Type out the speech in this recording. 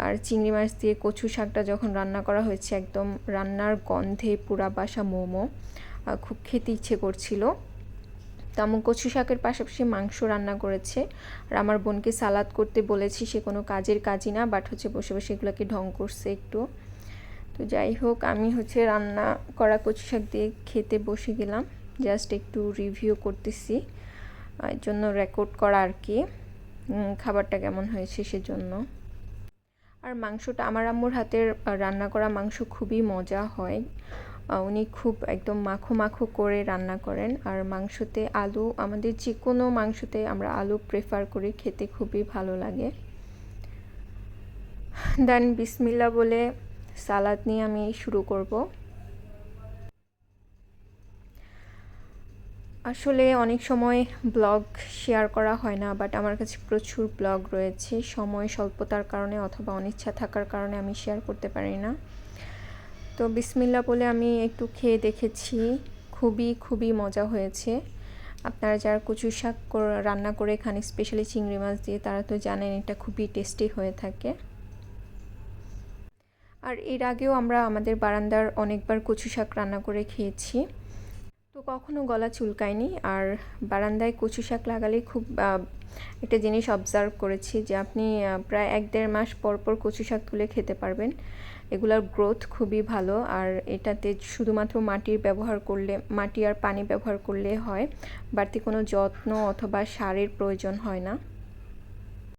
আর চিংড়ি মাছ দিয়ে কচু শাকটা যখন রান্না করা হয়েছে, একদম রান্নার গন্ধে পুরা বাসা মোমো, খুব খেতে ইচ্ছে করছিল। তো আম্মু কচু শাকের পাশাপাশি মাংস রান্না করেছে। আর আমার বোনকে সালাদ করতে বলেছি, সে কোনো কাজই না, বাট হচ্ছে বসে বসে এগুলোকে ঢং করছে একটু। তো যাই হোক, আমি হচ্ছে রান্না করা কচু শাক দিয়ে খেতে বসে গেলাম, জাস্ট একটু রিভিউ করতেছি, এর জন্য রেকর্ড করা আর কি, খাবারটা কেমন হয়েছে সেজন্য। আর মাংসটা আমার আম্মুর হাতের রান্না করা মাংস খুবই মজা হয়, উনি খুব একদম মাখো মাখো করে রান্না করেন। আর মাংসতে আলু, আমাদের যে কোনো মাংসতে আমরা আলু প্রেফার করি, খেতে খুবই ভালো লাগে। দেন বিসমিল্লাহ বলে সালাদ নিয়ে আমি শুরু করব। আসলে অনেক সময় ব্লগ শেয়ার করা হয় না, বাট আমার কাছে প্রচুর ব্লগ রয়েছে, সময় স্বল্পতার কারণে অথবা অনিচ্ছা থাকার কারণে আমি শেয়ার করতে পারি না। তো বিসমিল্লাহ বলে আমি একটু খেয়ে দেখেছি, খুবই মজা হয়েছে। আপনারা যারা কচু শাক রান্না করে খান, স্পেশালি চিংড়ি মাছ দিয়ে, তারা তো জানেন এটা খুবই টেস্টি হয়ে থাকে। আর এর আগেও আমরা আমাদের বারান্দার অনেকবার কচু শাক রান্না করে খেয়েছি, তো কখনো গলা চুলকায়নি। আর বারান্দায় কচু শাক লাগালে খুব একটা জিনিস অবজার্ভ করেছি, যে আপনি প্রায় 1-1.5 মাস পর পর কচু শাক তুলে খেতে পারবেন। এগুলোর গ্রোথ খুবই ভালো, আর এটাতে শুধুমাত্র মাটি আর পানি ব্যবহার করলে হয়, বাড়তি কোনো যত্ন অথবা সারের প্রয়োজন হয় না।